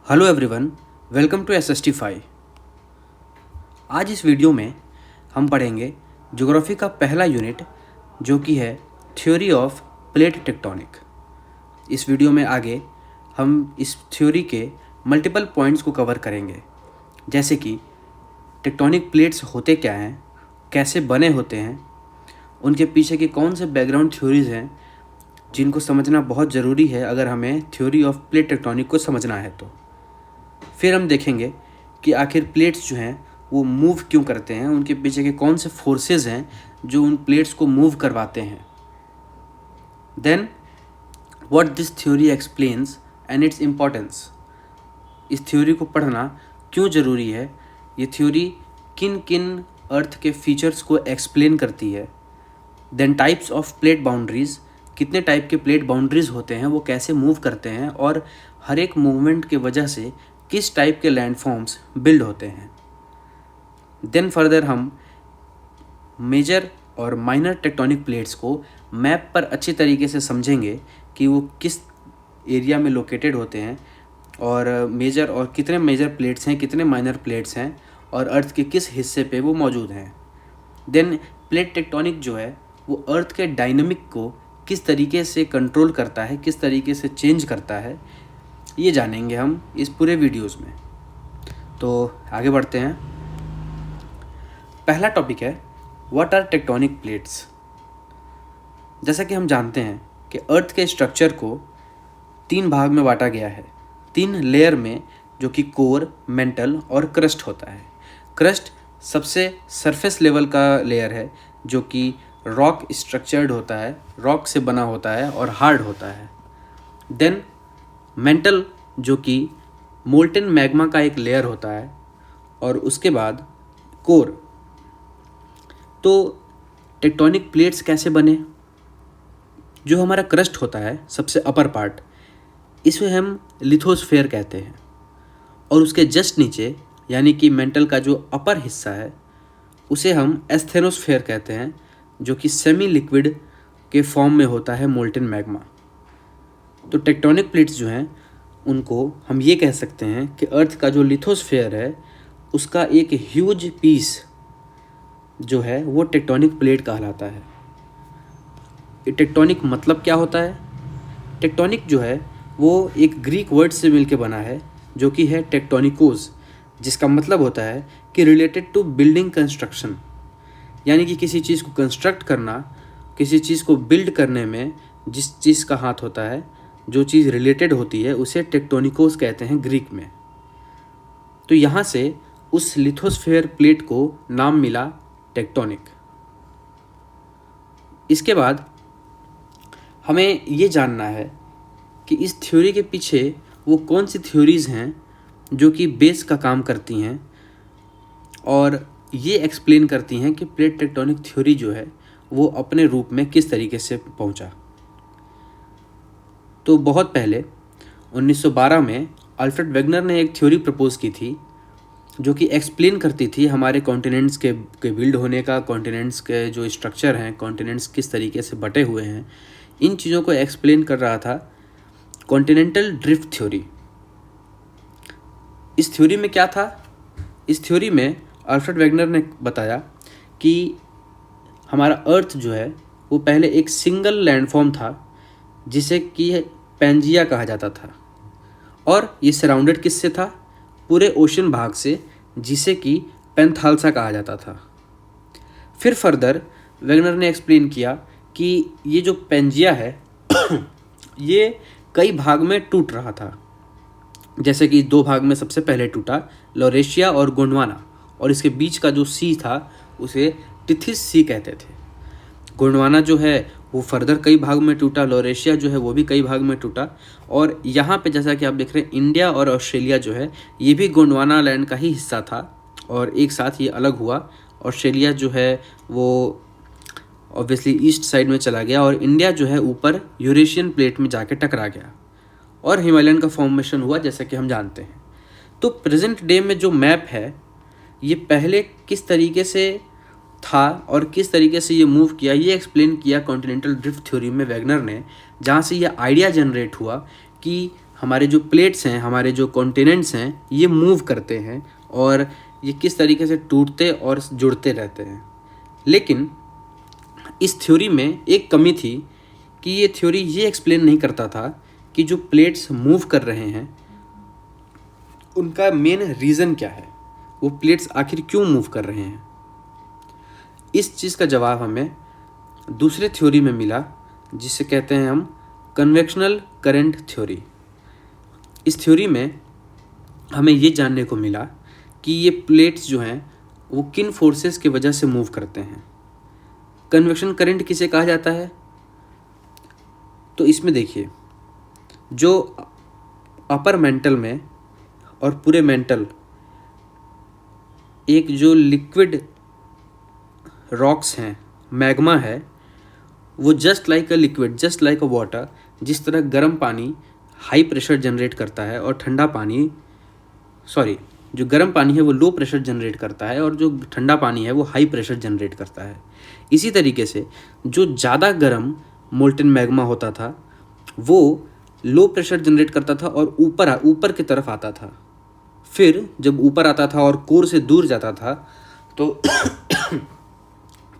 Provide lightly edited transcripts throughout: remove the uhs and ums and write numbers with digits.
Hello everyone, welcome to SST5। आज इस video में हम पढ़ेंगे ज्योग्राफी का पहला यूनिट जो कि है थ्योरी ऑफ प्लेट टेक्टोनिक। इस वीडियो में आगे हम इस थ्योरी के मल्टीपल पॉइंट्स को कवर करेंगे, जैसे कि टेक्टोनिक प्लेट्स होते क्या हैं, कैसे बने होते हैं, उनके पीछे के कौन से बैकग्राउंड थ्योरीज हैं जिनको समझना बहुत ज़रूरी है अगर हमें थ्योरी ऑफ प्लेट टेक्टोनिक को समझना है। तो फिर हम देखेंगे कि आखिर प्लेट्स जो हैं वो मूव क्यों करते हैं, उनके पीछे के कौन से फोर्सेस हैं जो उन प्लेट्स को मूव करवाते हैं। Then what this theory explains and its importance. इस थ्योरी को पढ़ना क्यों ज़रूरी है, ये थ्योरी किन किन अर्थ के फीचर्स को एक्सप्लेन करती है। Then types of plate boundaries, कितने टाइप के प्लेट बाउंड्रीज होते हैं, वो कैसे मूव करते हैं और हर एक मूवमेंट के वजह से किस टाइप के लैंडफॉर्म्स बिल्ड होते हैं। देन फर्दर हम मेजर और माइनर टेक्टोनिक प्लेट्स को मैप पर अच्छी तरीके से समझेंगे कि वो किस एरिया में लोकेटेड होते हैं और मेजर और कितने मेजर प्लेट्स हैं, कितने माइनर प्लेट्स हैं और अर्थ के किस हिस्से पे वो मौजूद हैं। देन प्लेट टेक्टोनिक जो है वो अर्थ के डायनामिक को किस तरीके से कंट्रोल करता है, किस तरीके से चेंज करता है, ये जानेंगे हम इस पूरे वीडियोस में। तो आगे बढ़ते हैं। पहला टॉपिक है व्हाट आर टेक्टोनिक प्लेट्स। जैसा कि हम जानते हैं कि अर्थ के स्ट्रक्चर को 3 भाग में बांटा गया है, 3 लेयर में, जो कि कोर, मेंटल और क्रस्ट होता है। क्रस्ट सबसे सरफेस लेवल का लेयर है जो कि रॉक स्ट्रक्चर्ड होता है, रॉक से बना होता है और हार्ड होता है। देन मेंटल जो कि मोल्टेन मैग्मा का एक लेयर होता है और उसके बाद कोर। तो टेक्टोनिक प्लेट्स कैसे बने? जो हमारा क्रस्ट होता है सबसे अपर पार्ट, इसे हम लिथोस्फेयर कहते हैं और उसके जस्ट नीचे यानी कि मेंटल का जो अपर हिस्सा है उसे हम एस्थेनोस्फेयर कहते हैं, जो कि सेमी लिक्विड के फॉर्म में होता है मोल्टेन मैग्मा। तो टेक्टोनिक प्लेट्स जो हैं उनको हम ये कह सकते हैं कि अर्थ का जो लिथोस्फेयर है उसका एक ह्यूज पीस जो है वो टेक्टोनिक प्लेट कहलाता है। टेक्टोनिक मतलब क्या होता है? टेक्टोनिक जो है वो एक ग्रीक वर्ड से मिलके बना है जो कि है टेक्टोनिकोस, जिसका मतलब होता है कि रिलेटेड टू बिल्डिंग कंस्ट्रक्शन, यानी कि किसी चीज़ को कंस्ट्रक्ट करना, किसी चीज़ को बिल्ड करने में जिस चीज़ का हाथ होता है, जो चीज़ रिलेटेड होती है, उसे टेक्टोनिकोस कहते हैं ग्रीक में। तो यहाँ से उस लिथोस्फेयर प्लेट को नाम मिला टेक्टोनिक। इसके बाद हमें ये जानना है कि इस थ्योरी के पीछे वो कौन सी थ्योरीज़ हैं जो कि बेस का काम करती हैं और ये एक्सप्लेन करती हैं कि प्लेट टेक्टोनिक थ्योरी जो है वो अपने रूप में किस तरीके से पहुंचा। तो बहुत पहले 1912 में अल्फ्रेड वेगनर ने एक थ्योरी प्रपोज की थी जो कि एक्सप्लेन करती थी हमारे कॉन्टिनेंट्स के बिल्ड होने का, कॉन्टिनेंट्स के जो स्ट्रक्चर हैं, कॉन्टिनेंट्स किस तरीके से बटे हुए हैं, इन चीज़ों को एक्सप्लेन कर रहा था कॉन्टिनेंटल ड्रिफ्ट थ्योरी। इस थ्योरी में क्या था? इस थ्योरी में अल्फ्रेड वेगनर ने बताया कि हमारा अर्थ जो है वो पहले एक सिंगल लैंडफॉर्म था जिसे कि पैंजिया कहा जाता था और ये सराउंडेड किससे था? पूरे ओशन भाग से, जिसे कि पेंथालसा कहा जाता था। फिर फर्दर वेगनर ने एक्सप्लेन किया कि ये जो पैंजिया है ये कई भाग में टूट रहा था, जैसे कि 2 भाग में सबसे पहले टूटा, लॉरेशिया और गोंडवाना, और इसके बीच का जो सी था उसे टिथिस सी कहते थे। गोंडवाना जो है वो फर्दर कई भाग में टूटा, लॉरेशिया जो है वो भी कई भाग में टूटा, और यहाँ पे जैसा कि आप देख रहे हैं इंडिया और ऑस्ट्रेलिया जो है ये भी गोंडवाना लैंड का ही हिस्सा था और एक साथ ये अलग हुआ। ऑस्ट्रेलिया जो है वो ऑब्वियसली ईस्ट साइड में चला गया और इंडिया जो है ऊपर यूरेशियन प्लेट में जाके टकरा गया और हिमालयन का फॉर्मेशन हुआ, जैसा कि हम जानते हैं। तो प्रेजेंट डे में जो मैप है ये पहले किस तरीके से था और किस तरीके से ये मूव किया, ये एक्सप्लेन किया कॉन्टिनेंटल ड्रिफ्ट थ्योरी में वेगनर ने, जहाँ से ये आइडिया जनरेट हुआ कि हमारे जो प्लेट्स हैं, हमारे जो कॉन्टिनेंट्स हैं, ये मूव करते हैं और ये किस तरीके से टूटते और जुड़ते रहते हैं। लेकिन इस थ्योरी में एक कमी थी कि ये थ्योरी ये एक्सप्लेन नहीं करता था कि जो प्लेट्स मूव कर रहे हैं उनका मेन रीज़न क्या है, वो प्लेट्स आखिर क्यों मूव कर रहे हैं। इस चीज़ का जवाब हमें दूसरे थ्योरी में मिला, जिसे कहते हैं हम कन्वेक्शनल करंट थ्योरी। इस थ्योरी में हमें ये जानने को मिला कि ये प्लेट्स जो हैं वो किन फोर्सेस की वजह से मूव करते हैं। कन्वेक्शन करंट किसे कहा जाता है? तो इसमें देखिए, जो अपर मेंटल में और पूरे मेंटल एक जो लिक्विड रॉक्स हैं, मैग्मा है, वो just like a liquid, just like a water, जिस तरह गर्म पानी हाई प्रेशर जनरेट करता है और ठंडा पानी जो गर्म पानी है वो लो प्रेशर जनरेट करता है और जो ठंडा पानी है वो हाई प्रेशर जनरेट करता है। इसी तरीके से जो ज़्यादा गर्म मोल्टेन मैग्मा होता था वो लो प्रेशर जनरेट करता था और ऊपर की तरफ आता था। फिर जब ऊपर आता था और कोर से दूर जाता था तो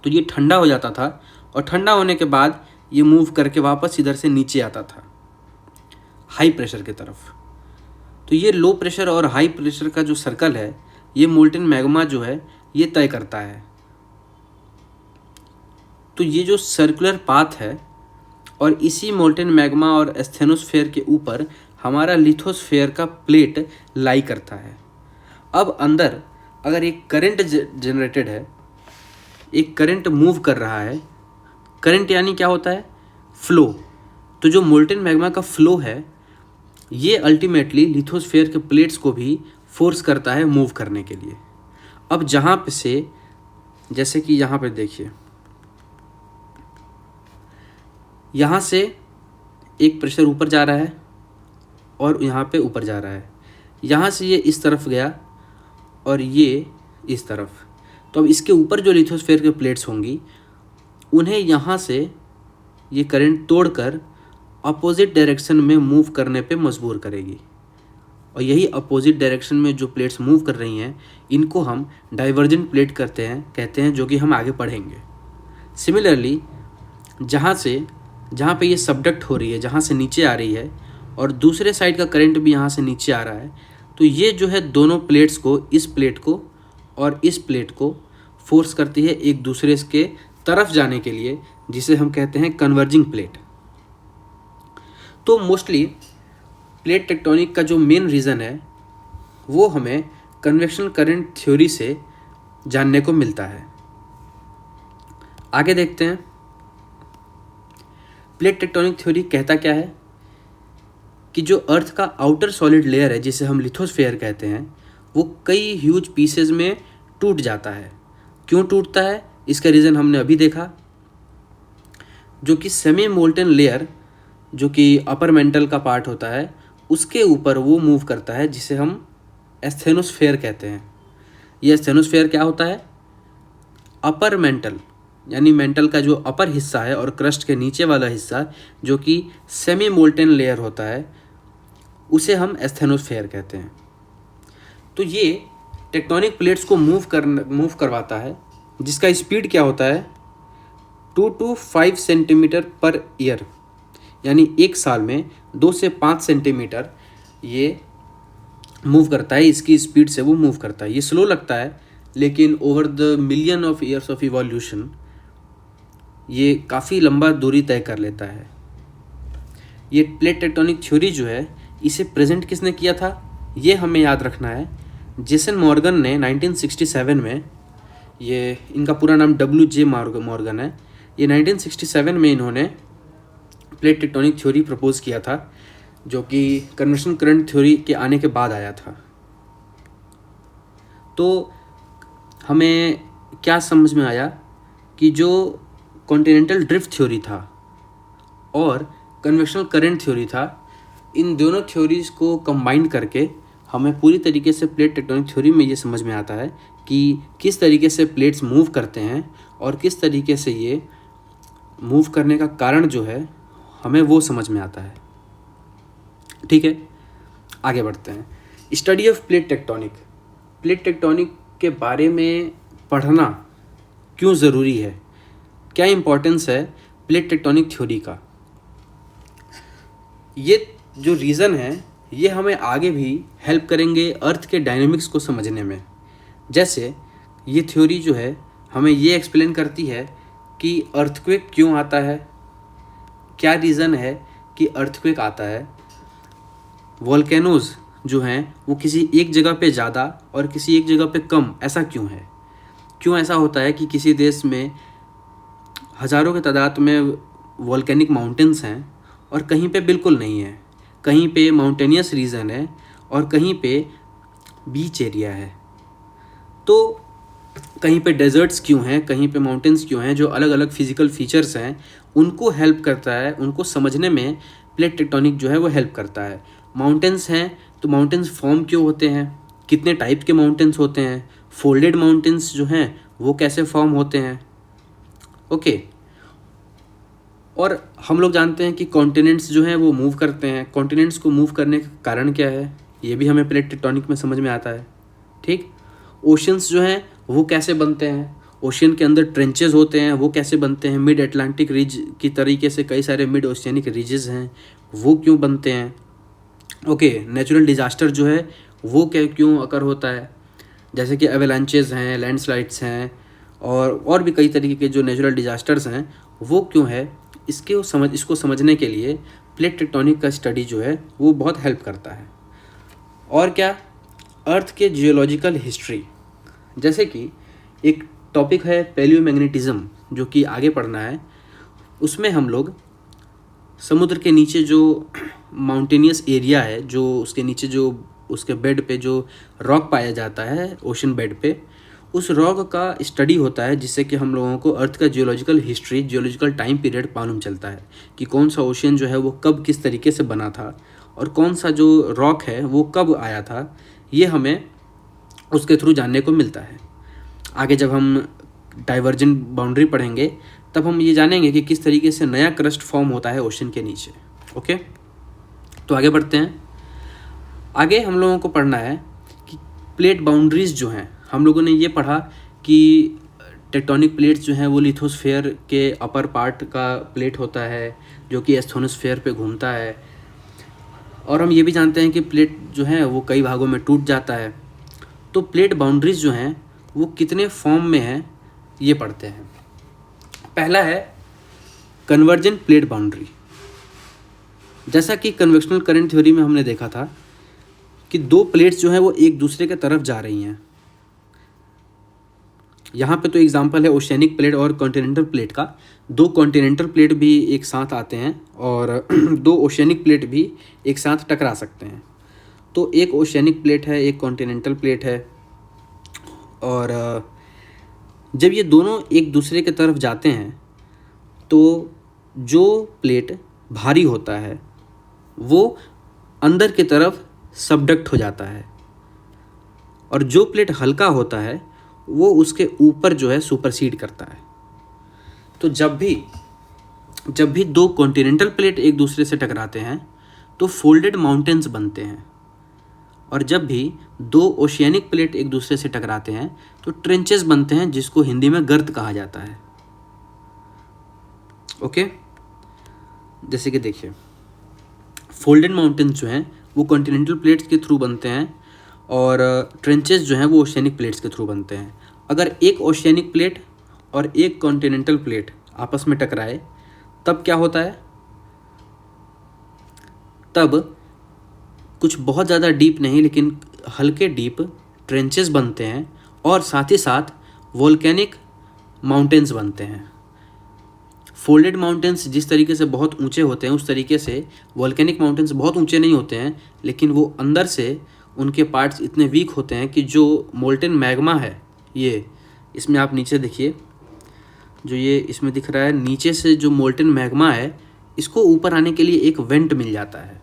ये ठंडा हो जाता था और ठंडा होने के बाद ये मूव करके वापस इधर से नीचे आता था हाई प्रेशर की तरफ। तो ये लो प्रेशर और हाई प्रेशर का जो सर्कल है ये मोल्टेन मैग्मा जो है ये तय करता है। तो ये जो सर्कुलर पाथ है और इसी मोल्टेन मैग्मा और एस्थेनोस्फेयर के ऊपर हमारा लिथोस्फेयर का प्लेट लाई करता है। अब अंदर अगर एक करंट जनरेटेड है, एक करंट मूव कर रहा है, करंट यानी क्या होता है? फ्लो। तो जो मोल्टेन मैग्मा का फ्लो है ये अल्टीमेटली लिथोस्फेयर के प्लेट्स को भी फोर्स करता है मूव करने के लिए। अब जहाँ पे से, जैसे कि यहाँ पे देखिए, यहाँ से एक प्रेशर ऊपर जा रहा है और यहाँ पे ऊपर जा रहा है, यहाँ से ये इस तरफ गया और ये इस तरफ। तो अब इसके ऊपर जो लिथोस्फेयर के प्लेट्स होंगी उन्हें यहाँ से ये करंट तोड़कर अपोजिट डायरेक्शन में मूव करने पे मजबूर करेगी। और यही अपोजिट डायरेक्शन में जो प्लेट्स मूव कर रही हैं इनको हम डाइवर्जेंट प्लेट कहते हैं, जो कि हम आगे पढ़ेंगे। सिमिलरली जहाँ पे ये सबडक्ट हो रही है, जहाँ से नीचे आ रही है और दूसरे साइड का करंट भी यहाँ से नीचे आ रहा है, तो ये जो है दोनों प्लेट्स को, इस प्लेट को और इस प्लेट को फोर्स करती है एक दूसरे के तरफ जाने के लिए, जिसे हम कहते हैं कन्वर्जिंग प्लेट। तो मोस्टली प्लेट टेक्टोनिक का जो मेन रीज़न है वो हमें कन्वेक्शन करंट थ्योरी से जानने को मिलता है। आगे देखते हैं प्लेट टेक्टोनिक थ्योरी कहता क्या है कि जो अर्थ का आउटर सॉलिड लेयर है, जिसे हम लिथोस्फेयर कहते हैं, वो कई ह्यूज पीसेज में टूट जाता है। क्यों टूटता है इसका रीज़न हमने अभी देखा। जो कि सेमी मोल्टेन लेयर, जो कि अपर मेंटल का पार्ट होता है, उसके ऊपर वो मूव करता है, जिसे हम एस्थेनोस्फेयर कहते हैं। ये एस्थेनोस्फेयर क्या होता है? अपर मेंटल, यानी मेंटल का जो अपर हिस्सा है और क्रस्ट के नीचे वाला हिस्सा जो कि सेमी मोल्टेन लेयर होता है, उसे हम एस्थेनोस्फेयर कहते हैं। तो ये टेक्टोनिक प्लेट्स को मूव करवाता है, जिसका स्पीड क्या होता है? 2 to 5 सेंटीमीटर पर ईयर, यानी एक साल में 2 से 5 सेंटीमीटर ये मूव करता है। इसकी स्पीड से वो मूव करता है। ये स्लो लगता है, लेकिन over the million of years of evolution ये काफ़ी लंबा दूरी तय कर लेता है। ये प्लेट टेक्टोनिक थ्योरी जो है, इसे प्रेजेंट किसने किया था ये हमें याद रखना है। जेसन मॉर्गन ने 1967 में, ये इनका पूरा नाम WJ मॉर्गन है, ये 1967 में इन्होंने प्लेट टेक्टोनिक थ्योरी प्रपोज किया था, जो कि कन्वेक्शन करंट थ्योरी के आने के बाद आया था। तो हमें क्या समझ में आया कि जो कॉन्टिनेंटल ड्रिफ्ट थ्योरी था और कन्वेक्शनल करंट थ्योरी था, इन दोनों थ्योरीज को कंबाइन करके हमें पूरी तरीके से प्लेट टेक्टोनिक थ्योरी में ये समझ में आता है कि किस तरीके से प्लेट्स मूव करते हैं और किस तरीके से ये मूव करने का कारण जो है हमें वो समझ में आता है। ठीक है, आगे बढ़ते हैं। Study of plate tectonic. Plate tectonic के बारे में पढ़ना क्यों ज़रूरी है, क्या इम्पोर्टेंस है प्लेट टेक्टोनिक थ्योरी का। ये जो रीज़न है ये हमें आगे भी हेल्प करेंगे अर्थ के डायनेमिक्स को समझने में। जैसे ये थ्योरी जो है हमें ये एक्सप्लेन करती है कि अर्थक्वेक क्यों आता है, क्या रीज़न है कि अर्थक्वेक आता है, वोल्केनोज जो हैं वो किसी एक जगह पे ज़्यादा और किसी एक जगह पे कम ऐसा क्यों है, क्यों ऐसा होता है कि किसी देश में हज़ारों के तादाद में वोल्केनिक माउंटेन्स हैं और कहीं पे बिल्कुल नहीं है, कहीं पे माउंटेनियस रीजन है और कहीं पे बीच एरिया है। तो कहीं पे डेजर्ट्स क्यों हैं, कहीं पे माउंटेन्स क्यों हैं, जो अलग अलग फिजिकल फीचर्स हैं उनको हेल्प करता है, उनको समझने में प्लेट टेक्टोनिक जो है वो हेल्प करता है। माउंटेन्स हैं तो माउंटेन्स फॉर्म क्यों होते हैं, कितने टाइप के माउंटेन्स होते हैं, फोल्डेड माउंटेन्स जो हैं वो कैसे फॉर्म होते हैं। ओके, और हम लोग जानते हैं कि कॉन्टिनेंट्स जो हैं वो मूव करते हैं। कॉन्टिनेंट्स को मूव करने का कारण क्या है ये भी हमें प्लेट टेक्टोनिक में समझ में आता है। ठीक, ओशंस जो हैं वो कैसे बनते हैं, ओशियन के अंदर ट्रेंचेस होते हैं वो कैसे बनते हैं, मिड अटलांटिक रिज की तरीके से कई सारे मिड ओशियनिक रिजेस हैं वो क्यों बनते हैं। ओके, नेचुरल डिज़ास्टर जो है वो क्यों अकर होता है, जैसे कि एवेलांचेस हैं, लैंडस्लाइड्स हैं और भी कई तरीके के जो नेचुरल डिज़ास्टर्स हैं वो क्यों है, इसको समझने के लिए प्लेट टेक्टोनिक का स्टडी जो है वो बहुत हेल्प करता है। और क्या, अर्थ के जियोलॉजिकल हिस्ट्री, जैसे कि एक टॉपिक है पैलियोमैग्नेटिज्म जो कि आगे पढ़ना है, उसमें हम लोग समुद्र के नीचे जो माउंटेनियस एरिया है, जो उसके नीचे जो उसके बेड पे जो रॉक पाया जाता है ओशन बेड पे, उस रॉक का स्टडी होता है जिससे कि हम लोगों को अर्थ का geological history, geological time period मालूम चलता है कि कौन सा ओशियन जो है वो कब किस तरीके से बना था और कौन सा जो रॉक है वो कब आया था, ये हमें उसके थ्रू जानने को मिलता है। आगे जब हम डाइवर्जेंट बाउंड्री पढ़ेंगे तब हम ये जानेंगे कि किस तरीके से नया क्रस्ट फॉर्म होता है ओशन के नीचे। ओके, तो आगे बढ़ते हैं। आगे हम लोगों को पढ़ना है कि प्लेट बाउंड्रीज जो हैं, हम लोगों ने ये पढ़ा कि टेक्टोनिक प्लेट्स जो हैं वो लिथोस्फेयर के अपर पार्ट का प्लेट होता है जो कि एस्थोनोस्फेयर पे घूमता है, और हम ये भी जानते हैं कि प्लेट जो है वो कई भागों में टूट जाता है। तो प्लेट बाउंड्रीज जो हैं वो कितने फॉर्म में हैं ये पढ़ते हैं। पहला है कन्वर्जेंट प्लेट बाउंड्री। जैसा कि कन्वेक्शनल करंट थ्योरी में हमने देखा था कि दो प्लेट्स जो हैं वो एक दूसरे के तरफ जा रही हैं। यहाँ पे तो एग्जांपल है ओशियनिक प्लेट और कॉन्टिनेंटल प्लेट का। दो कॉन्टिनेंटल प्लेट भी एक साथ आते हैं और दो ओशियनिक प्लेट भी एक साथ टकरा सकते हैं। तो एक ओशियनिक प्लेट है, एक कॉन्टिनेंटल प्लेट है, और जब ये दोनों एक दूसरे के तरफ जाते हैं तो जो प्लेट भारी होता है वो अंदर की तरफ सबडक्ट हो जाता है और जो प्लेट हल्का होता है वो उसके ऊपर जो है सुपरसीड करता है। तो जब भी दो कॉन्टिनेंटल प्लेट एक दूसरे से टकराते हैं तो फोल्डेड माउंटेन्स बनते हैं, और जब भी दो ओशियनिक प्लेट एक दूसरे से टकराते हैं तो ट्रेंचेस बनते हैं जिसको हिंदी में गर्त कहा जाता है। ओके, जैसे कि देखिए फोल्डेड माउंटेन्स जो हैं वो कॉन्टिनेंटल प्लेट्स के थ्रू बनते हैं और ट्रेंचेस जो हैं वो ओशियनिक प्लेट्स के थ्रू बनते हैं। अगर एक ओशियनिक प्लेट और एक कॉन्टिनेंटल प्लेट आपस में टकराए तब क्या होता है, तब कुछ बहुत ज़्यादा डीप नहीं लेकिन हल्के डीप ट्रेंचेस बनते हैं और साथ ही साथ वोल्केनिक माउंटेन्स बनते हैं। फोल्डेड माउंटेन्स जिस तरीके से बहुत ऊंचे होते हैं उस तरीके से वोल्केनिक माउंटेन्स बहुत ऊंचे नहीं होते हैं, लेकिन वो अंदर से उनके पार्ट्स इतने वीक होते हैं कि जो मोल्टेन मैग्मा है, ये इसमें आप नीचे देखिए, जो ये इसमें दिख रहा है नीचे से जो मोल्टेन मैग्मा है, इसको ऊपर आने के लिए एक वेंट मिल जाता है।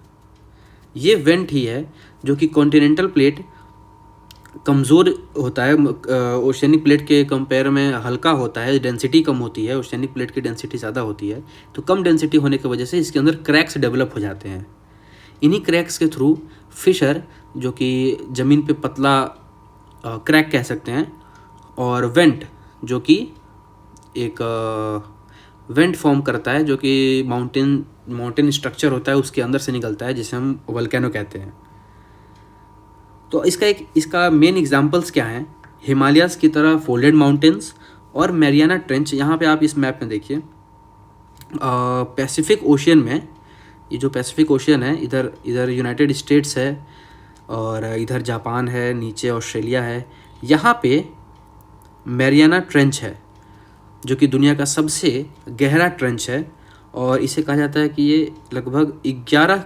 ये वेंट ही है जो कि कॉन्टिनेंटल प्लेट कमज़ोर होता है, ओशियनिक प्लेट के कंपेयर में हल्का होता है, डेंसिटी कम होती है, ओशियनिक प्लेट की डेंसिटी ज़्यादा होती है, तो कम डेंसिटी होने की वजह से इसके अंदर क्रैक्स डेवलप हो जाते हैं। इन्हीं क्रैक्स के थ्रू फिशर, जो कि ज़मीन पे पतला क्रैक कह सकते हैं, और वेंट जो कि एक वेंट फॉर्म करता है, जो कि माउंटेन स्ट्रक्चर होता है उसके अंदर से निकलता है, जिसे हम वोल्केनो कहते हैं। तो इसका मेन एग्जांपल्स क्या हैं? हिमालयाज़ की तरह फोल्डेड माउंटेन्स और मैरियाना ट्रेंच। यहाँ पे आप इस मैप में देखिए, पैसिफिक ओशियन में, ये जो पैसिफिक ओशियन है, इधर यूनाइटेड स्टेट्स है और इधर जापान है, नीचे ऑस्ट्रेलिया है। यहाँ पे मैरियाना ट्रेंच है जो कि दुनिया का सबसे गहरा ट्रेंच है, और इसे कहा जाता है कि ये लगभग 11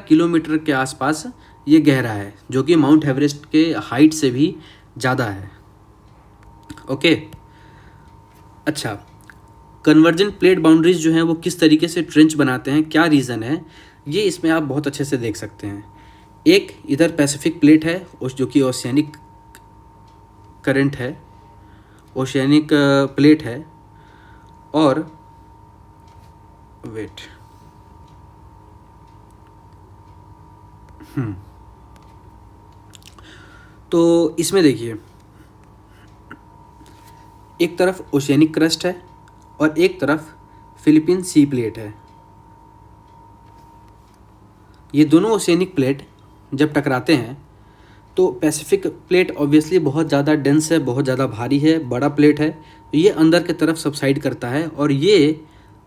किलोमीटर के आसपास ये गहरा है, जो कि माउंट एवरेस्ट के हाइट से भी ज़्यादा है। ओके, अच्छा, कन्वर्जन प्लेट बाउंड्रीज जो हैं वो किस तरीके से ट्रेंच बनाते हैं, क्या रीज़न है, ये इसमें आप बहुत अच्छे से देख सकते हैं। एक इधर पैसिफिक प्लेट है जो कि ओशियनिक करंट है, ओशियनिक प्लेट है, और वेट तो इसमें देखिए, एक तरफ ओशियनिक क्रस्ट है और एक तरफ फिलीपीन सी प्लेट है। ये दोनों ओशियनिक प्लेट जब टकराते हैं तो पैसिफिक प्लेट ऑब्वियसली बहुत ज़्यादा डेंस है, बहुत ज़्यादा भारी है, बड़ा प्लेट है, तो ये अंदर की तरफ सबसाइड करता है। और ये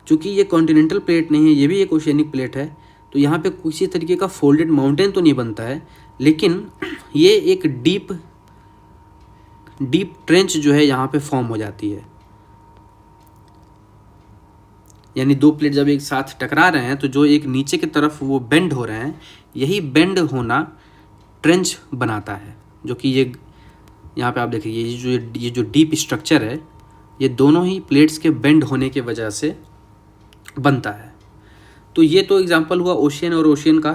चूँकि ये कॉन्टिनेंटल प्लेट नहीं है, ये भी एक ओशियनिक प्लेट है, तो यहाँ पे किसी तरीके का फोल्डेड माउंटेन तो नहीं बनता है, लेकिन ये एक डीप ट्रेंच जो है यहाँ पे फॉर्म हो जाती है। यानी दो प्लेट जब एक साथ टकरा रहे हैं तो जो एक नीचे की तरफ वो बेंड हो रहे हैं, यही बेंड होना ट्रेंच बनाता है, जो कि ये यहाँ पे आप देखिए, ये जो डीप स्ट्रक्चर है, ये दोनों ही प्लेट्स के बेंड होने की वजह से बनता है। तो ये तो एग्जांपल हुआ ओशियन का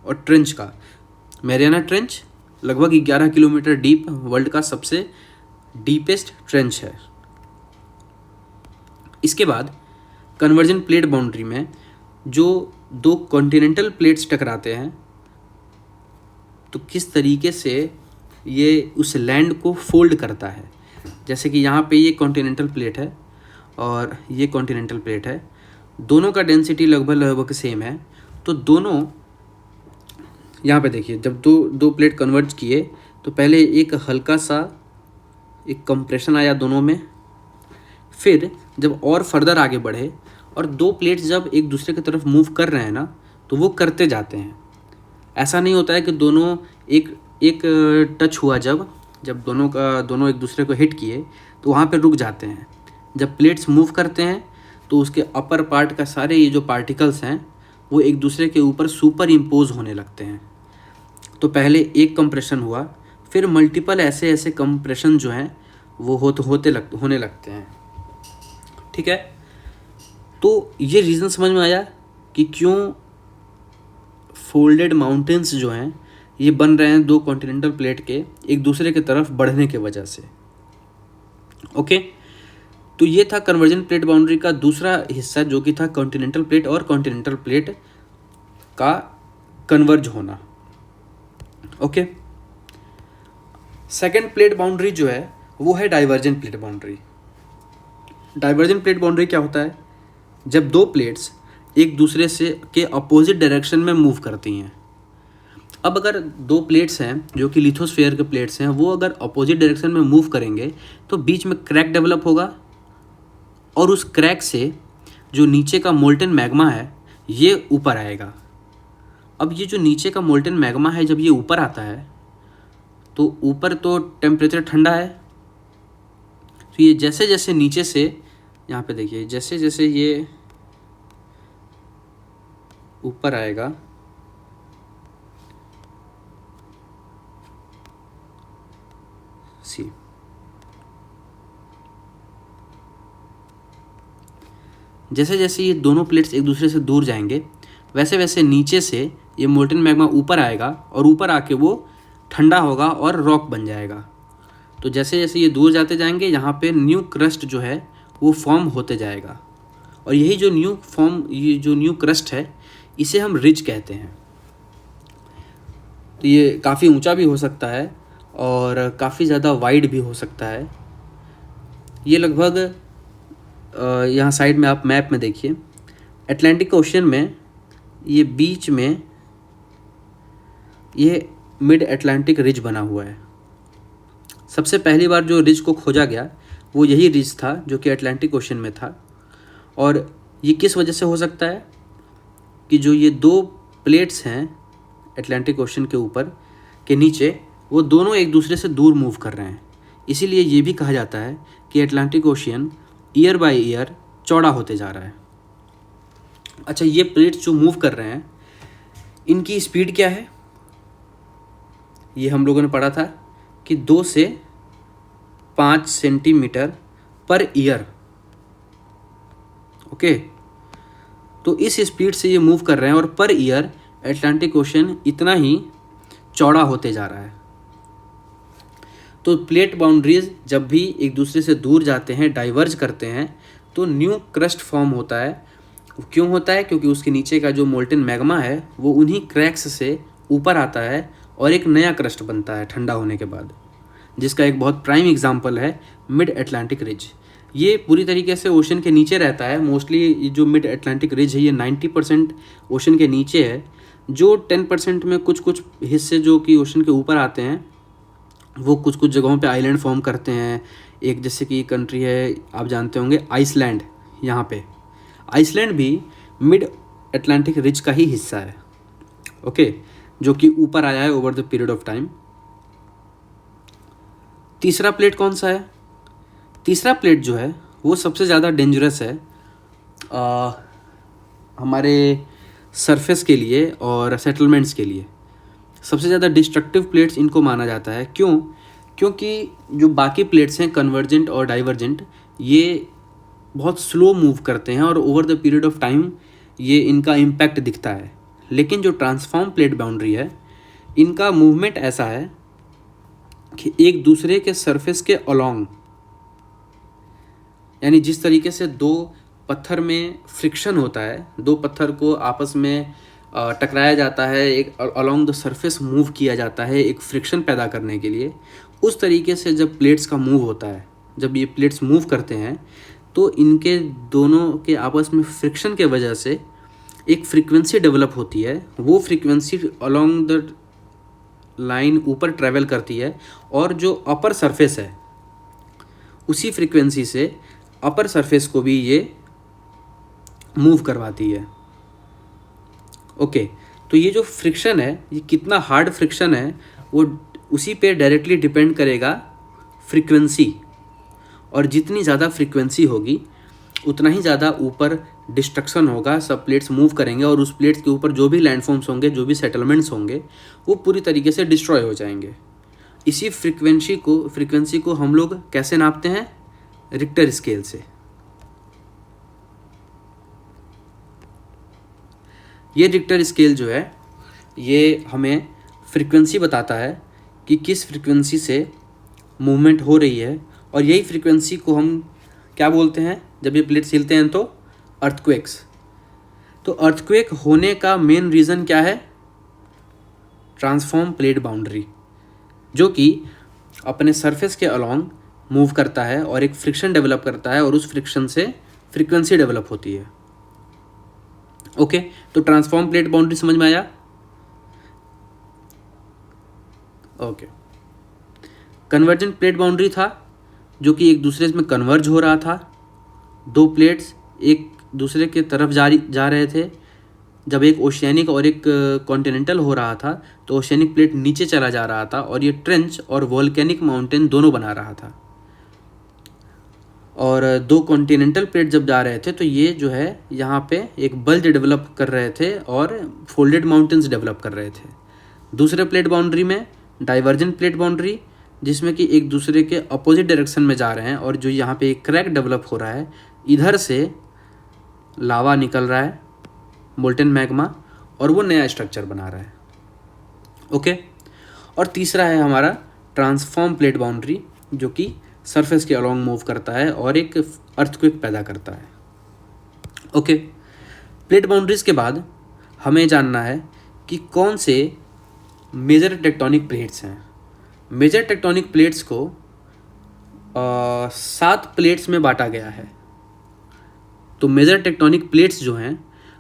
और ट्रेंच का। मैरियाना ट्रेंच लगभग 11 किलोमीटर डीप, वर्ल्ड का सबसे डीपेस्ट ट्रेंच है। इसके बाद कन्वर्जन प्लेट बाउंड्री में जो दो कॉन्टिनेंटल प्लेट्स टकराते हैं, तो किस तरीके से ये उस लैंड को फोल्ड करता है। जैसे कि यहाँ पे ये कॉन्टिनेंटल प्लेट है और ये कॉन्टिनेंटल प्लेट है, दोनों का डेंसिटी लगभग सेम है, तो दोनों यहाँ पे देखिए, जब दो प्लेट कन्वर्ज किए तो पहले एक हल्का सा एक कंप्रेशन आया दोनों में, फिर जब और फर्दर आगे बढ़े और दो प्लेट्स जब एक दूसरे की तरफ मूव कर रहे हैं ना, तो वो करते जाते हैं। ऐसा नहीं होता है कि दोनों एक टच हुआ, जब दोनों एक दूसरे को हिट किए तो वहाँ पे रुक जाते हैं। जब प्लेट्स मूव करते हैं तो उसके अपर पार्ट का सारे ये जो पार्टिकल्स हैं वो एक दूसरे के ऊपर सुपर इम्पोज होने लगते हैं। तो पहले एक कंप्रेशन हुआ, फिर मल्टीपल ऐसे कंप्रेशन जो हैं वो होने लगते हैं। ठीक है, तो ये रीज़न समझ में आया कि क्यों फोल्डेड माउंटेन्स जो हैं ये बन रहे हैं दो कॉन्टिनेंटल प्लेट के एक दूसरे की तरफ बढ़ने के वजह से। ओके, तो ये था कन्वर्जन प्लेट बाउंड्री का दूसरा हिस्सा, जो कि था कॉन्टिनेंटल प्लेट और कॉन्टिनेंटल प्लेट का कन्वर्ज होना। ओके, सेकेंड प्लेट बाउंड्री जो है वो है divergent plate boundary. Divergent plate boundary क्या होता है? जब दो प्लेट्स एक दूसरे से के अपोजिट डायरेक्शन में मूव करती हैं। अब अगर दो प्लेट्स हैं जो कि लिथोस्फीयर के प्लेट्स हैं, वो अगर अपोजिट डायरेक्शन में मूव करेंगे तो बीच में क्रैक डेवलप होगा, और उस क्रैक से जो नीचे का मोल्टेन मैग्मा है ये ऊपर आएगा। अब ये जो नीचे का मोल्टेन मैग्मा है, जब ये ऊपर आता है तो ऊपर तो टेम्परेचर ठंडा है, तो ये जैसे जैसे नीचे से, यहाँ पे देखिए, जैसे जैसे ये ऊपर आएगा सी, जैसे जैसे ये दोनों प्लेट्स एक दूसरे से दूर जाएंगे, वैसे वैसे नीचे से ये मोल्टेन मैग्मा ऊपर आएगा, और ऊपर आके वो ठंडा होगा और रॉक बन जाएगा। तो जैसे जैसे ये दूर जाते जाएंगे, यहाँ पे न्यू क्रस्ट जो है वो फॉर्म होते जाएगा, और यही जो न्यू क्रस्ट है इसे हम रिज कहते हैं। तो ये काफ़ी ऊंचा भी हो सकता है और काफ़ी ज़्यादा वाइड भी हो सकता है। ये लगभग यहाँ साइड में आप मैप में देखिए, अटलांटिक ओशन में ये बीच में ये मिड अटलांटिक रिज बना हुआ है। सबसे पहली बार जो रिज को खोजा गया वो यही रिज था जो कि अटलांटिक ओशन में था। और ये किस वजह से हो सकता है कि जो ये दो प्लेट्स हैं अटलांटिक ओशन के ऊपर के नीचे, वो दोनों एक दूसरे से दूर मूव कर रहे हैं। इसीलिए ये भी कहा जाता है कि Atlantic ocean year by year चौड़ा होते जा रहा है। अच्छा, ये प्लेट्स जो मूव कर रहे हैं इनकी स्पीड क्या है? ये हम लोगों ने पढ़ा था कि 2 से 5 सेंटीमीटर पर ईयर। ओके, तो इस स्पीड से ये मूव कर रहे हैं और पर ईयर अटलांटिक ओशन इतना ही चौड़ा होते जा रहा है। तो प्लेट बाउंड्रीज जब भी एक दूसरे से दूर जाते हैं, डाइवर्ज करते हैं, तो न्यू क्रस्ट फॉर्म होता है। क्यों होता है? क्योंकि उसके नीचे का जो मोल्टेन मैग्मा है वो उन्हीं क्रैक्स से ऊपर आता है और एक नया क्रस्ट बनता है ठंडा होने के बाद, जिसका एक बहुत प्राइम एग्जांपल है मिड अटलांटिक रिज। ये पूरी तरीके से ओशन के नीचे रहता है। मोस्टली जो मिड अटलांटिक रिज है ये 90% ओशन के नीचे है। जो 10% में कुछ कुछ हिस्से जो कि ओशन के ऊपर आते हैं वो कुछ कुछ जगहों पे आइलैंड फॉर्म करते हैं। एक जैसे कि कंट्री है, आप जानते होंगे, आइसलैंड। यहाँ पे आइसलैंड भी मिड अटलांटिक रिज का ही हिस्सा है। ओके, जो कि ऊपर आया है over the period of time. तीसरा प्लेट कौन सा है? तीसरा प्लेट जो है वो सबसे ज़्यादा डेंजरस है हमारे सरफेस के लिए और सेटलमेंट्स के लिए। सबसे ज़्यादा डिस्ट्रक्टिव प्लेट्स इनको माना जाता है। क्यों? क्योंकि जो बाकी प्लेट्स हैं कन्वर्जेंट और डाइवर्जेंट, ये बहुत स्लो मूव करते हैं और over the period of time ये इनका इम्पैक्ट दिखता है। लेकिन जो ट्रांसफॉर्म प्लेट बाउंड्री है, इनका मूवमेंट ऐसा है कि एक दूसरे के सरफेस के अलोंग, यानी जिस तरीके से दो पत्थर में फ्रिक्शन होता है, दो पत्थर को आपस में टकराया जाता है, एक अलोंग द सरफेस मूव किया जाता है एक फ्रिक्शन पैदा करने के लिए, उस तरीके से जब प्लेट्स का मूव होता है, जब ये प्लेट्स मूव करते हैं तो इनके दोनों के आपस में फ्रिक्शन के वजह से एक फ्रीक्वेंसी डेवलप होती है। वो फ्रीक्वेंसी अलोंग द लाइन ऊपर ट्रैवल करती है और जो अपर सरफेस है उसी फ्रीक्वेंसी से अपर सरफेस को भी ये मूव करवाती है। ओके, तो ये जो फ्रिक्शन है, ये कितना हार्ड फ्रिक्शन है वो उसी पे डायरेक्टली डिपेंड करेगा फ्रीक्वेंसी। और जितनी ज़्यादा फ्रीक्वेंसी होगी उतना ही ज़्यादा ऊपर डिस्ट्रक्शन होगा। सब प्लेट्स मूव करेंगे और उस प्लेट्स के ऊपर जो भी लैंडफॉर्म्स होंगे, जो भी सेटलमेंट्स होंगे, वो पूरी तरीके से डिस्ट्रॉय हो जाएंगे। इसी फ्रीक्वेंसी को हम लोग कैसे नापते हैं? रिक्टर स्केल से। ये रिक्टर स्केल जो है ये हमें फ्रीक्वेंसी बताता है कि किस फ्रीक्वेंसी से मूवमेंट हो रही है। और यही फ्रीक्वेंसी को हम क्या बोलते हैं जब ये प्लेट्स हिलते हैं? तो अर्थक्वेक्स। तो अर्थक्वेक होने का मेन रीज़न क्या है? ट्रांसफॉर्म प्लेट बाउंड्री, जो कि अपने सरफेस के अलोंग मूव करता है और एक फ्रिक्शन डेवलप करता है और उस फ्रिक्शन से फ्रीक्वेंसी डेवलप होती है। ओके, तो ट्रांसफॉर्म प्लेट बाउंड्री समझ में आया? ओके, कन्वर्जेंट प्लेट बाउंड्री था जो कि एक दूसरे में कन्वर्ज हो रहा था। दो प्लेट्स एक दूसरे के तरफ जा रहे थे। जब एक ओशियानिक और एक कॉन्टिनेंटल हो रहा था तो ओशियानिक प्लेट नीचे चला जा रहा था और ये ट्रेंच और वोल्केनिक माउंटेन दोनों बना रहा था। और दो कॉन्टिनेंटल प्लेट जब जा रहे थे तो ये जो है यहाँ पे एक बल्ज डेवलप कर रहे थे और फोल्डेड माउंटेन्स डेवलप कर रहे थे। दूसरे प्लेट बाउंड्री में डाइवर्जेंट प्लेट बाउंड्री, जिसमें कि एक दूसरे के अपोजिट डायरेक्शन में जा रहे हैं और जो यहाँ पे एक क्रैक डेवलप हो रहा है, इधर से लावा निकल रहा है, मोल्टेन मैग्मा, और वो नया स्ट्रक्चर बना रहा है। ओके, और तीसरा है हमारा ट्रांसफॉर्म प्लेट बाउंड्री, जो कि सरफेस के अलोंग मूव करता है और एक अर्थक्वेक पैदा करता है। ओके, प्लेट बाउंड्रीज के बाद हमें जानना है कि कौन से मेजर टेक्टोनिक प्लेट्स हैं। मेजर टेक्टोनिक प्लेट्स को 7 प्लेट्स में बांटा गया है। तो मेजर टेक्टोनिक प्लेट्स जो हैं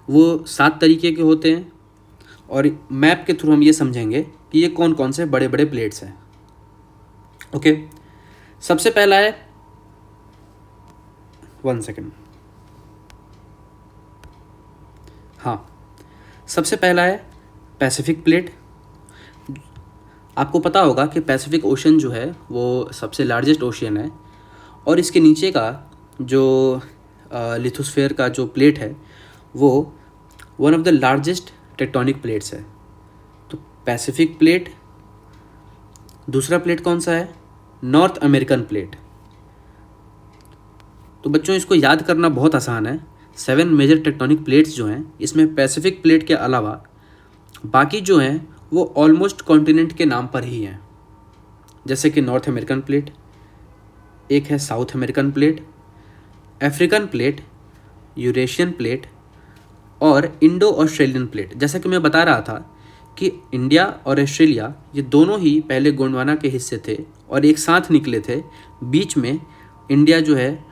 वो 7 तरीके के होते हैं, और मैप के थ्रू हम ये समझेंगे कि ये कौन कौन से बड़े बड़े प्लेट्स हैं। ओके, सबसे पहला है, 1 सेकेंड, हाँ, सबसे पहला है पैसिफिक प्लेट। आपको पता होगा कि पैसिफिक ओशन जो है वो सबसे लार्जेस्ट ओशियन है, और इसके नीचे का जो लिथोस्फीयर का जो प्लेट है वो one of the largest tectonic plates है। तो पैसिफिक प्लेट। दूसरा प्लेट कौन सा है? North American plate. तो बच्चों इसको याद करना बहुत आसान है। 7 मेजर टेक्टोनिक प्लेट्स जो हैं इसमें पैसिफिक प्लेट के अलावा बाकी जो हैं वो ऑलमोस्ट कॉन्टिनेंट के नाम पर ही हैं। जैसे कि नॉर्थ अमेरिकन प्लेट, एक है south American plate, African plate, Eurasian plate और इंडो ऑस्ट्रेलियन प्लेट। जैसा कि मैं बता रहा था कि इंडिया और ऑस्ट्रेलिया ये दोनों ही पहले गोंडवाना के हिस्से थे और एक साथ निकले थे। बीच में इंडिया जो है,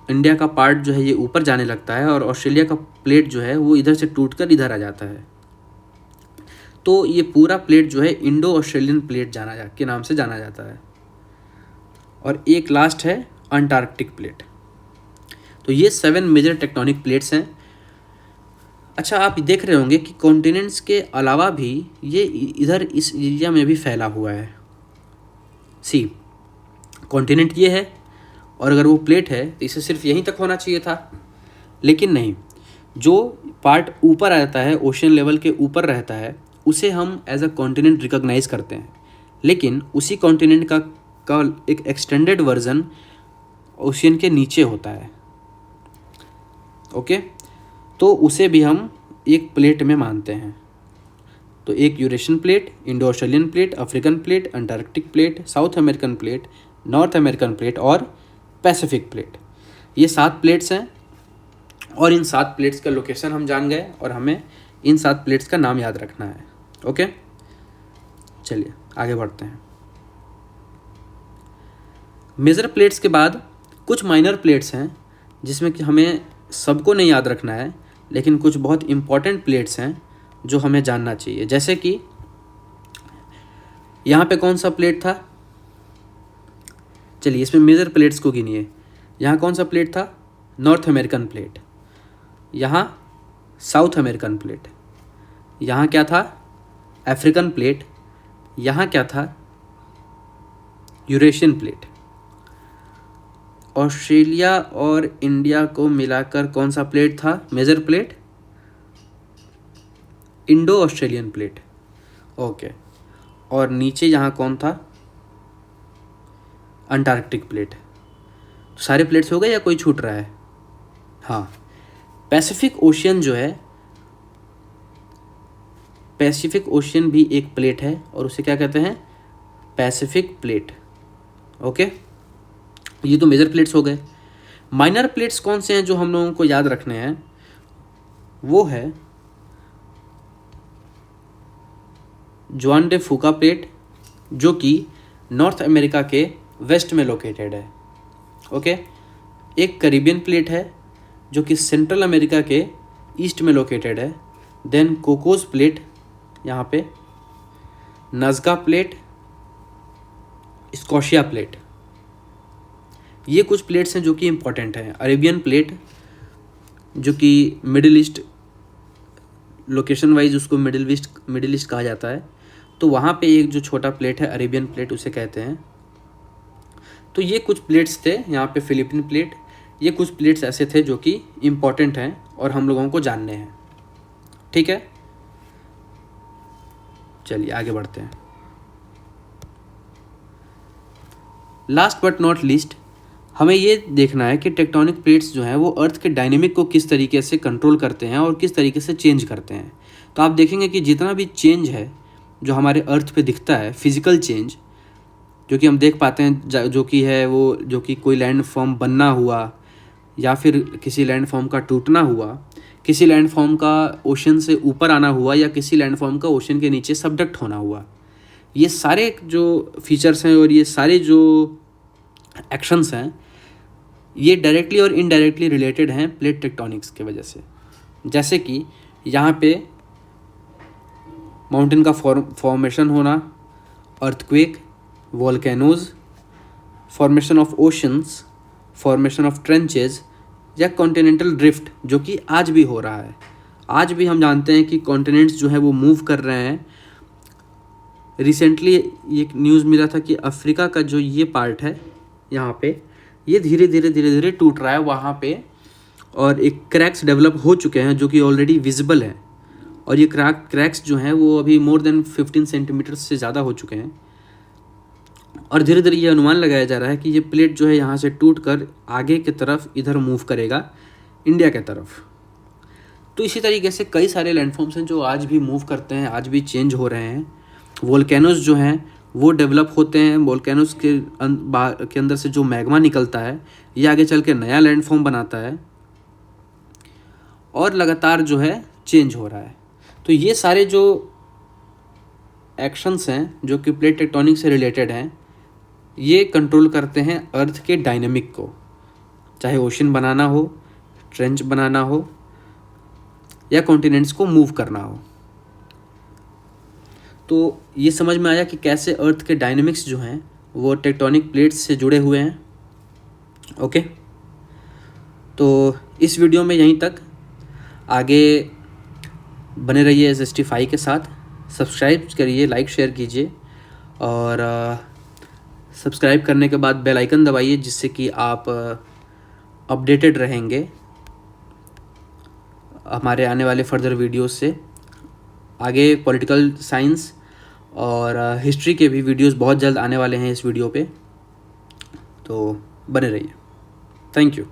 इंडिया का पार्ट जो है ये ऊपर जाने लगता है और ऑस्ट्रेलिया का प्लेट जो है वो इधर से टूटकर इधर आ जाता है। तो ये पूरा प्लेट जो है इंडो ऑस्ट्रेलियन प्लेट के नाम से जाना जाता है। और एक लास्ट है अंटार्कटिक प्लेट। तो ये 7 मेजर टेक्टोनिक प्लेट्स हैं। अच्छा, आप देख रहे होंगे कि कॉन्टिनेंट्स के अलावा भी ये इधर इस एरिया में भी फैला हुआ है। सी, कॉन्टिनेंट ये है और अगर वो प्लेट है तो इसे सिर्फ यहीं तक होना चाहिए था, लेकिन नहीं। जो पार्ट ऊपर आता है, ओशन लेवल के ऊपर रहता है, उसे हम एज अ कॉन्टिनेंट रिकॉग्नाइज करते हैं, लेकिन उसी कॉन्टिनेंट का एक एक्सटेंडेड वर्जन ओशियन के नीचे होता है। ओके, तो उसे भी हम एक प्लेट में मानते हैं। तो एक Eurasian plate, Indo Australian plate, African plate, Antarctic plate, south American plate, north American plate और पैसिफिक प्लेट, ये 7 प्लेट्स हैं। और इन 7 प्लेट्स का लोकेशन हम जान गए और हमें इन 7 प्लेट्स का नाम याद रखना है। ओके, चलिए आगे बढ़ते हैं। मेजर प्लेट्स के बाद कुछ माइनर प्लेट्स हैं जिसमें कि हमें सबको नहीं याद रखना है, लेकिन कुछ बहुत इंपॉर्टेंट प्लेट्स हैं जो हमें जानना चाहिए। जैसे कि यहाँ पे कौन सा प्लेट था? चलिए इसमें मेजर प्लेट्स को गिनिए। यहाँ कौन सा प्लेट था? North American plate. यहाँ साउथ अमेरिकन प्लेट। यहाँ क्या था? African plate. यहाँ क्या था? Eurasian plate. ऑस्ट्रेलिया और इंडिया को मिलाकर कौन सा प्लेट था major plate? Indo Australian plate. Okay, और नीचे यहाँ कौन था? Antarctic plate. तो सारे प्लेट्स हो गए या कोई छूट रहा है? हाँ, पैसिफिक ओशियन जो है, पैसिफिक ओशियन भी एक प्लेट है और उसे क्या कहते हैं? Pacific plate. ओके, ये तो मेजर प्लेट्स हो गए। माइनर प्लेट्स कौन से हैं जो हम लोगों को याद रखने हैं? वो है जुआन डे फूका प्लेट, जो कि नॉर्थ अमेरिका के वेस्ट में लोकेटेड है। ओके, एक कैरिबियन प्लेट है जो कि सेंट्रल अमेरिका के ईस्ट में लोकेटेड है। देन कोकोस प्लेट यहाँ पे, नज़का प्लेट, स्कॉशिया प्लेट, ये कुछ प्लेट्स हैं जो कि इम्पॉर्टेंट हैं। अरेबियन प्लेट जो कि मिडिल ईस्ट, लोकेशन वाइज उसको मिडिल ईस्ट कहा जाता है, तो वहाँ पे एक जो छोटा प्लेट है अरेबियन प्लेट उसे कहते हैं। तो ये कुछ प्लेट्स थे। यहाँ पे फिलिपीन प्लेट, ये कुछ प्लेट्स ऐसे थे जो कि इम्पॉर्टेंट हैं और हम लोगों को जानने हैं। ठीक है, चलिए आगे बढ़ते हैं। लास्ट बट नॉट लीस्ट, हमें ये देखना है कि टेक्टोनिक प्लेट्स जो हैं वो अर्थ के डायनेमिक को किस तरीके से कंट्रोल करते हैं और किस तरीके से चेंज करते हैं। तो आप देखेंगे कि जितना भी चेंज है जो हमारे अर्थ पे दिखता है, फिजिकल चेंज जो कि हम देख पाते हैं, जो कि है वो, जो कि कोई लैंड फॉर्म बनना हुआ या फिर किसी लैंड फॉर्म का टूटना हुआ, किसी लैंडफॉर्म का ओशन से ऊपर आना हुआ या किसी लैंडफॉर्म का ओशन के नीचे सबडक्ट होना हुआ। ये सारे जो फीचर्स हैं और ये सारे जो एक्शंस हैं ये डायरेक्टली और इनडायरेक्टली रिलेटेड हैं प्लेट टेक्टोनिक्स के वजह से। जैसे कि यहाँ पे माउंटेन का फॉर्मेशन होना, earthquake, volcanoes, formation of oceans, formation of tranches या कॉन्टिनेंटल ड्रिफ्ट जो कि आज भी हो रहा है। आज भी हम जानते हैं कि कॉन्टिनेंट्स जो है वो मूव कर रहे हैं। रिसेंटली ये न्यूज़ मिला था कि अफ्रीका का जो ये पार्ट है यहाँ पे ये धीरे धीरे टूट रहा है वहाँ पे, और एक क्रैक्स डेवलप हो चुके हैं जो कि ऑलरेडी विजिबल है। और ये क्रैक्स जो हैं वो अभी मोर देन 15 सेंटीमीटर से ज़्यादा हो चुके हैं। और धीरे धीरे ये अनुमान लगाया जा रहा है कि ये प्लेट जो है यहाँ से टूट कर आगे की तरफ इधर मूव करेगा, इंडिया के तरफ। तो इसी तरीके से कई सारे लैंडफॉर्म्स हैं जो आज भी मूव करते हैं, आज भी चेंज हो रहे हैं। वोल्केनोज जो हैं वो डेवलप होते हैं। वोल्केनोज के अंदर से जो मैग्मा निकलता है ये आगे चल के नया लैंडफॉर्म बनाता है और लगातार जो है चेंज हो रहा है। तो ये सारे जो एक्शंस हैं जो कि प्लेट टेक्टोनिक से रिलेटेड हैं ये कंट्रोल करते हैं अर्थ के डायनेमिक को, चाहे ओशन बनाना हो, ट्रेंच बनाना हो या कॉन्टिनेंट्स को मूव करना हो। तो ये समझ में आया कि कैसे अर्थ के डायनेमिक्स जो हैं वो टेक्टोनिक प्लेट्स से जुड़े हुए हैं। ओके, तो इस वीडियो में यहीं तक। आगे बने रहिए SST5 के साथ। सब्सक्राइब करिए, लाइक शेयर कीजिए और सब्सक्राइब करने के बाद बेल आइकन दबाइए जिससे कि आप अपडेटेड रहेंगे हमारे आने वाले फर्दर वीडियोस से। आगे पॉलिटिकल साइंस और हिस्ट्री के भी वीडियोस बहुत जल्द आने वाले हैं इस वीडियो पे, तो बने रहिए। Thank you.